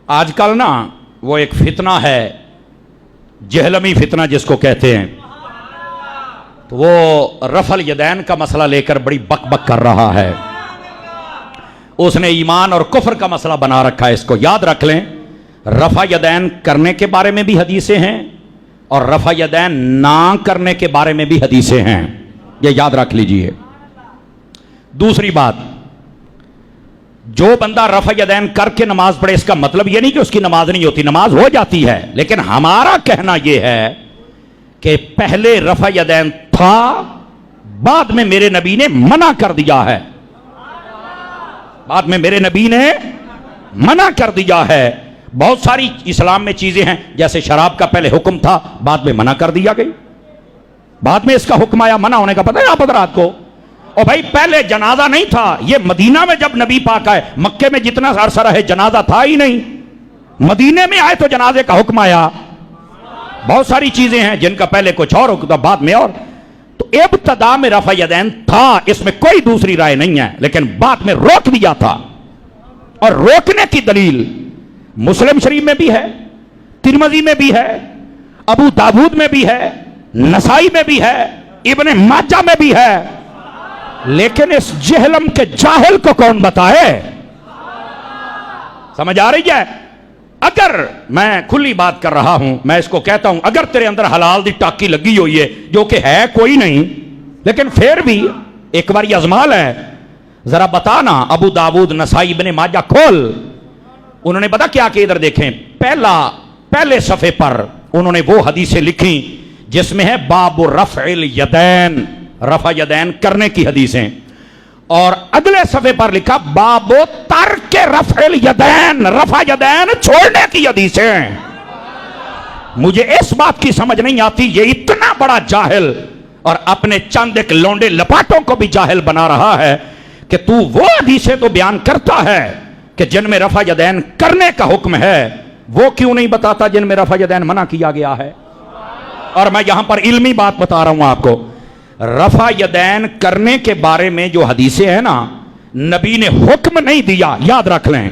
آج کل نا وہ ایک فتنہ ہے، جہلمی فتنہ جس کو کہتے ہیں، تو وہ رفع الیدین کا مسئلہ لے کر بڑی بک بک کر رہا ہے. اس نے ایمان اور کفر کا مسئلہ بنا رکھا ہے. اس کو یاد رکھ لیں، رفع یدین کرنے کے بارے میں بھی حدیثیں ہیں اور رفع یدین نہ کرنے کے بارے میں بھی حدیثیں ہیں، یہ یاد رکھ لیجئے. دوسری بات، جو بندہ رفع یدین کر کے نماز پڑھے، اس کا مطلب یہ نہیں کہ اس کی نماز نہیں ہوتی، نماز ہو جاتی ہے، لیکن ہمارا کہنا یہ ہے کہ پہلے رفع یدین تھا، بعد میں میرے نبی نے منع کر دیا ہے. بعد میں میرے نبی نے منع کر دیا ہے. بہت ساری اسلام میں چیزیں ہیں، جیسے شراب کا پہلے حکم تھا، بعد میں منع کر دیا گئی، بعد میں اس کا حکم آیا. منع ہونے کا پتہ ہے آپ حضرات کو؟ اور بھائی پہلے جنازہ نہیں تھا. یہ مدینہ میں جب نبی پاک آئے، مکے میں جتنا عرصہ رہے جنازہ تھا ہی نہیں. مدینے میں آئے تو جنازے کا حکم آیا. بہت ساری چیزیں ہیں جن کا پہلے کچھ اور حکم تھا، بعد میں اور. تو ابتدا میں رفع یدین تھا، اس میں کوئی دوسری رائے نہیں ہے، لیکن بعد میں روک دیا تھا. اور روکنے کی دلیل مسلم شریف میں بھی ہے، ترمذی میں بھی ہے، ابو داود میں بھی ہے، نسائی میں بھی ہے، ابن ماجہ میں بھی ہے. لیکن اس جہلم کے جاہل کو کون بتائے؟ سمجھ آ رہی ہے؟ اگر میں کھلی بات کر رہا ہوں، میں اس کو کہتا ہوں، اگر تیرے اندر حلال دی ٹاکی لگی ہوئی ہے، جو کہ ہے کوئی نہیں، لیکن پھر بھی ایک بار یہ ازمال ہے، ذرا بتانا. ابو داود، نسائی، ابن ماجہ کھول. انہوں نے پتا کیا کہ ادھر دیکھیں، پہلے صفحے پر انہوں نے وہ حدیثیں لکھی جس میں ہے باب رفع الیدین، رفع یدین کرنے کی حدیثیں، اور اگلے صفحے پر لکھا باب ترک رفع الیدین، رفع یدین چھوڑنے کی حدیثیں. مجھے اس بات کی سمجھ نہیں آتی، یہ اتنا بڑا جاہل اور اپنے چند ایک لونڈے لپاٹوں کو بھی جاہل بنا رہا ہے کہ تو وہ حدیثیں تو بیان کرتا ہے کہ جن میں رفع یدین کرنے کا حکم ہے، وہ کیوں نہیں بتاتا جن میں رفع یدین منع کیا گیا ہے؟ اور میں یہاں پر علمی بات بتا رہا ہوں آپ کو. رفع یدین کرنے کے بارے میں جو حدیثیں ہیں نا، نبی نے حکم نہیں دیا، یاد رکھ لیں.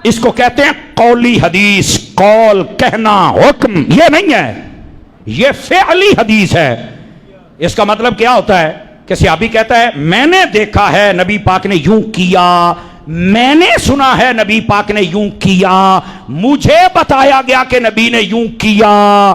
اس کو کہتے ہیں قولی حدیث، قول کہنا، حکم یہ نہیں ہے، یہ فعلی حدیث ہے. اس کا مطلب کیا ہوتا ہے کہ صحابی کہتا ہے میں نے دیکھا ہے نبی پاک نے یوں کیا، میں نے سنا ہے نبی پاک نے یوں کیا، مجھے بتایا گیا کہ نبی نے یوں کیا.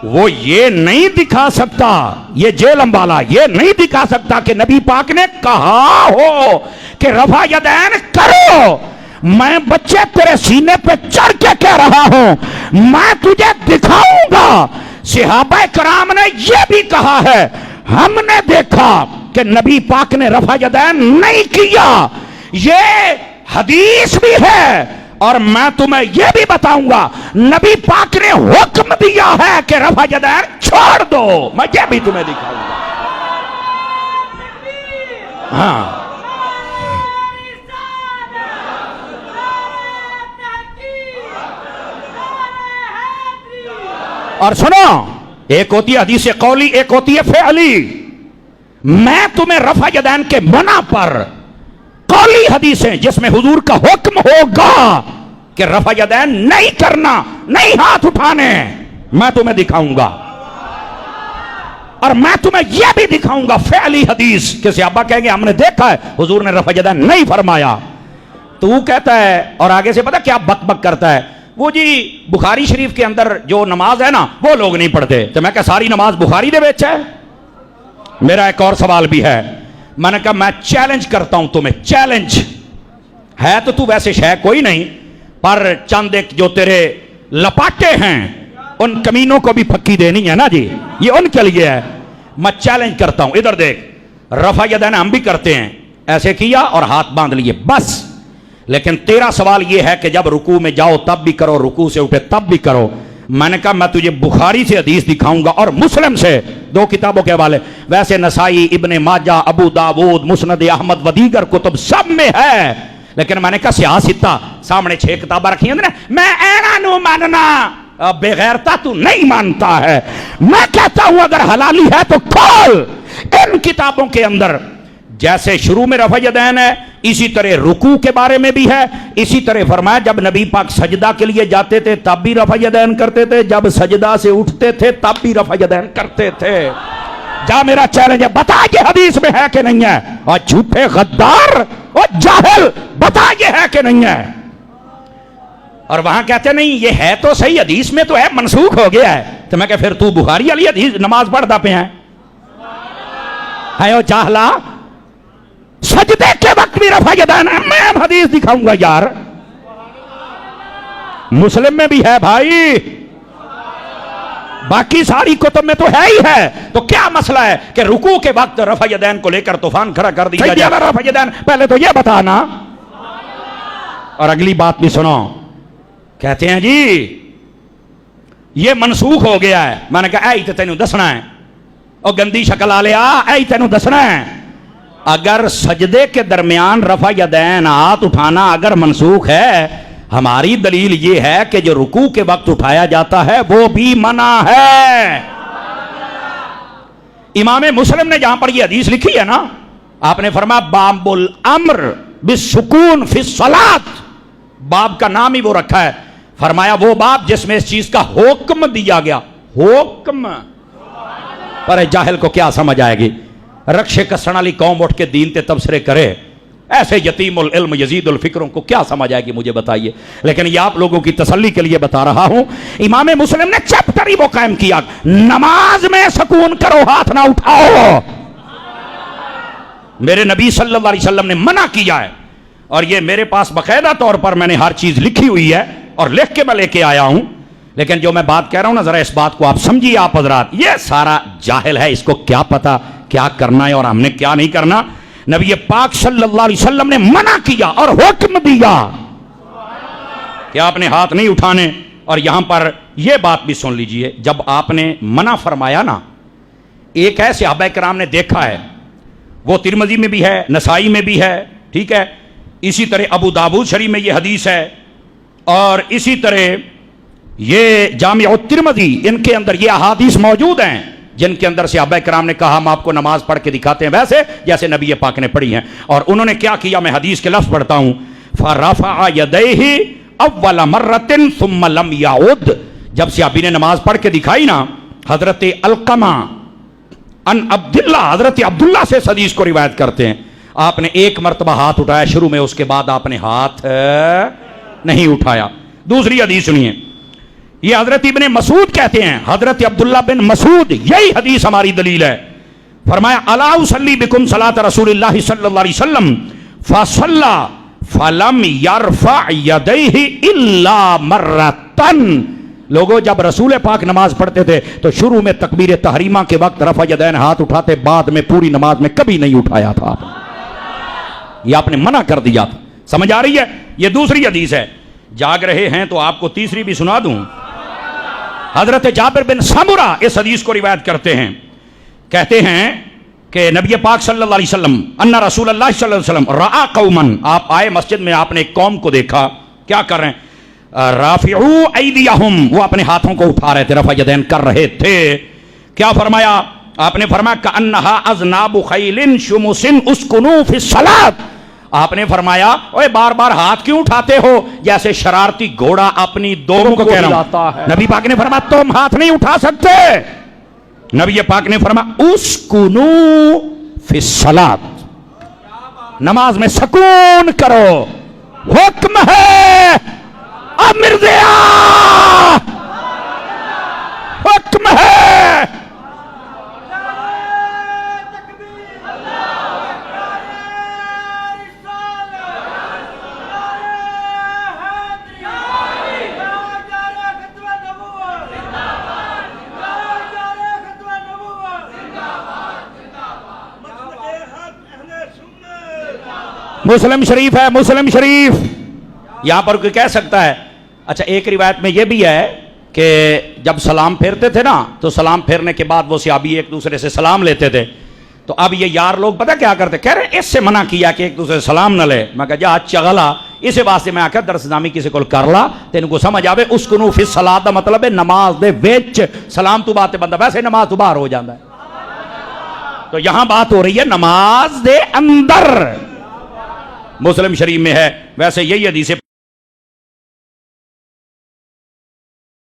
وہ یہ نہیں دکھا سکتا، یہ جہلم والا یہ نہیں دکھا سکتا کہ نبی پاک نے کہا ہو کہ رفع یدین کرو. میں بچے تیرے سینے پہ چڑھ کے کہہ رہا ہوں، میں تجھے دکھاؤں گا. صحابہ کرام نے یہ بھی کہا ہے، ہم نے دیکھا کہ نبی پاک نے رفع یدین نہیں کیا. یہ حدیث بھی ہے، اور میں تمہیں یہ بھی بتاؤں گا نبی پاک نے حکم دیا ہے کہ رفع یدین چھوڑ دو. میں یہ بھی تمہیں دکھاؤں گا. ہاں، اور سنو، ایک ہوتی ہے حدیث قولی، ایک ہوتی ہے فعلی. میں تمہیں رفع یدین کے منع پر قولی حدیثیں جس میں حضور کا حکم ہوگا کہ رفع یدین نہیں کرنا، نہیں ہاتھ اٹھانے، میں تمہیں دکھاؤں گا. اور میں تمہیں یہ بھی دکھاؤں گا فعلی حدیث کہ صحابہ کہیں گے ہم نے دیکھا ہے حضور نے رفع یدین نہیں فرمایا. تو وہ کہتا ہے، اور آگے سے پتہ کیا بک بک کرتا ہے، وہ جی بخاری شریف کے اندر جو نماز ہے نا وہ لوگ نہیں پڑھتے. تو میں کہا ساری نماز بخاری دے وچ ہے. میرا ایک اور سوال بھی ہے، میں نے کہا میں چیلنج کرتا ہوں تمہیں، چیلنج ہے تو ویسے شے کوئی نہیں، پر چند ایک جو تیرے لپاٹے ہیں ان کمینوں کو بھی پھکی دینی ہے نا جی، یہ ان کے لیے ہے. میں چیلنج کرتا ہوں، ادھر دیکھ، رفع یدین ہم بھی کرتے ہیں، ایسے کیا اور ہاتھ باندھ لیے بس. لیکن تیرا سوال یہ ہے کہ جب رکوع میں جاؤ تب بھی کرو، رکوع سے اٹھے تب بھی کرو. میں نے کہا میں تجھے بخاری سے حدیث دکھاؤں گا اور مسلم سے، دو کتابوں کے حوالے. ویسے نسائی، ابن ماجہ، ابو داود، مسند احمد و دیگر کتب سب میں ہے، لیکن میں نے کہا سیاستہ سامنے 6 کتابیں رکھی ہیں نا، میں اینا نو ماننا، بغیرتا تو نہیں مانتا ہے. میں کہتا ہوں اگر حلالی ہے تو کھول ان کتابوں کے اندر. جیسے شروع میں رفع یدین ہے، اسی طرح رکوع کے بارے میں بھی ہے. اسی طرح فرمایا جب نبی پاک سجدہ کے لیے جاتے تھے تب بھی رفع یدین کرتے تھے, جب سجدہ سے اٹھتے تھے تب بھی رفع یدین کرتے تھے. جا میرا چیلنج ہے, بتا یہ حدیث میں ہے کہ نہیں ہے؟ اور جھوٹے غدار اور جاہل, بتا یہ ہے کہ نہیں ہے؟ اور وہاں کہتے نہیں یہ ہے تو صحیح, حدیث میں تو ہے, منسوخ ہو گیا ہے. تو میں کہ پھر تو بخاری والی حدیث نماز پڑھتا پہ ہے او جاہلا, سجدے کے وقت بھی رفع یدین ہے. میں حدیث دکھاؤں گا یار, مسلم میں بھی ہے بھائی, باقی ساری کتب میں تو ہے ہی ہے. تو کیا مسئلہ ہے کہ رکوع کے وقت رفع یدین کو لے کر طوفان کھڑا کر دیا جائے؟ رفع یدین پہلے تو یہ بتانا. اور اگلی بات بھی سنو, کہتے ہیں جی یہ منسوخ ہو گیا ہے. میں نے کہا اے تے تینوں دسنا ہے, اور گندی شکل آ لیا, اے تینوں دسنا ہے. اگر سجدے کے درمیان رفع یدین ہاتھ اٹھانا اگر منسوخ ہے, ہماری دلیل یہ ہے کہ جو رکوع کے وقت اٹھایا جاتا ہے وہ بھی منع ہے. امام مسلم نے جہاں پر یہ حدیث لکھی ہے نا, آپ نے فرمایا باب الامر بالسکون فی الصلاۃ, باب کا نام ہی وہ رکھا ہے. فرمایا وہ باب جس میں اس چیز کا حکم دیا گیا. حکم پر جاہل کو کیا سمجھ آئے گی؟ رکشے کسن والی قوم اٹھ کے دین تے تبصرے کرے, ایسے یتیم العلم یزید الفکروں کو کیا سمجھ آئے گی مجھے بتائیے. لیکن یہ آپ لوگوں کی تسلی کے لیے بتا رہا ہوں, امام مسلم نے چیپٹر ہی وہ قائم کیا, نماز میں سکون کرو, ہاتھ نہ اٹھاؤ. میرے نبی صلی اللہ علیہ وسلم نے منع کیا ہے, اور یہ میرے پاس باقاعدہ طور پر میں نے ہر چیز لکھی ہوئی ہے اور لکھ کے میں لے کے آیا ہوں. لیکن جو میں بات کہہ رہا ہوں نا, ذرا اس بات کو آپ سمجھیے. آپ حضرات, یہ سارا جاہل ہے, اس کو کیا پتا کیا کرنا ہے اور ہم نے کیا نہیں کرنا. نبی پاک صلی اللہ علیہ وسلم نے منع کیا اور حکم دیا کہ آپ نے ہاتھ نہیں اٹھانے. اور یہاں پر یہ بات بھی سن لیجئے, جب آپ نے منع فرمایا نا, ایک ہے صحابہ کرام نے دیکھا ہے, وہ ترمذی میں بھی ہے, نسائی میں بھی ہے, ٹھیک ہے, اسی طرح ابو داؤد شریف میں یہ حدیث ہے, اور اسی طرح یہ جامع الترمذی, ان کے اندر یہ احادیث موجود ہیں جن کے اندر صحابہ کرام نے کہا ہم آپ کو نماز پڑھ کے دکھاتے ہیں ویسے جیسے نبی پاک نے پڑھی ہیں. اور انہوں نے کیا کیا, میں حدیث کے لفظ پڑھتا ہوں, فَرَفَعَ يَدَيْهِ اول مرتن ثم لم يعود. جب صحابی نے نماز پڑھ کے دکھائی نا, حضرت علقمہ ان عبداللہ, حضرت عبداللہ سے اس حدیث کو روایت کرتے ہیں, آپ نے ایک مرتبہ ہاتھ اٹھایا شروع میں, اس کے بعد آپ نے ہاتھ نہیں اٹھایا. دوسری حدیث سنیے, یہ حضرت ابن مسعود کہتے ہیں, حضرت عبداللہ بن مسعود, یہی حدیث ہماری دلیل ہے. فرمایا الا اصلی بکم صلاۃ رسول اللہ صلی اللہ علیہ وسلم فصلی فلم یرفع یدیہ الا مرتن. لوگوں, جب رسول پاک نماز پڑھتے تھے تو شروع میں تکبیر تحریمہ کے وقت رفع یدین ہاتھ اٹھاتے, بعد میں پوری نماز میں کبھی نہیں اٹھایا تھا. یہ آپ نے منع کر دیا تھا. سمجھ آ رہی ہے؟ یہ دوسری حدیث ہے. جاگ رہے ہیں تو آپ کو تیسری بھی سنا دوں. حضرت جابر بن سمرہ اس حدیث کو روایت کرتے ہیں, کہتے ہیں کہ نبی پاک صلی اللہ علیہ وسلم ان رسول اللہ صلی اللہ علیہ وسلم رأى قوما, آپ آئے مسجد میں, آپ نے ایک قوم کو دیکھا, کیا کر رہے ہیں, رافعوا ایدیہم, وہ اپنے ہاتھوں کو اٹھا رہے تھے, رفع یدین کر رہے تھے. کیا فرمایا, آپ نے فرمایا کأنہا اذناب خیل شمس اسکنوا فی الصلاۃ. آپ نے فرمایا اوے بار بار ہاتھ کیوں اٹھاتے ہو, جیسے شرارتی گھوڑا اپنی دوم کو ہلاتا ہے. نبی پاک نے فرمایا تم ہاتھ نہیں اٹھا سکتے. نبی پاک نے فرمایا اسکنو فی الصلاۃ, نماز میں سکون کرو, حکم ہے. امر دیا, حکم ہے. مسلم شریف ہے, مسلم شریف. یہاں پر کوئی کہہ سکتا ہے, اچھا ایک روایت میں یہ بھی ہے کہ جب سلام پھیرتے تھے نا, تو سلام پھیرنے کے بعد وہ صحابی ایک دوسرے سے سلام لیتے تھے. تو اب یہ یار لوگ پتہ کیا کرتے, کہہ رہے اس سے منع کیا کہ ایک دوسرے سے سلام نہ لے. میں کہا جا چغلا, اسے واسطے میں آکھا درس نامی کسی کو کر لا تین کو سمجھ آوے. اسکنو فی الصلاۃ دا مطلب ہے نماز دے وچ, سلام تو بات بندہ ویسے نماز تو باہر ہو جاتا ہے. تو یہاں بات ہو رہی ہے نماز دے اندر. مسلم شریف میں ہے، ویسے یہی حدیث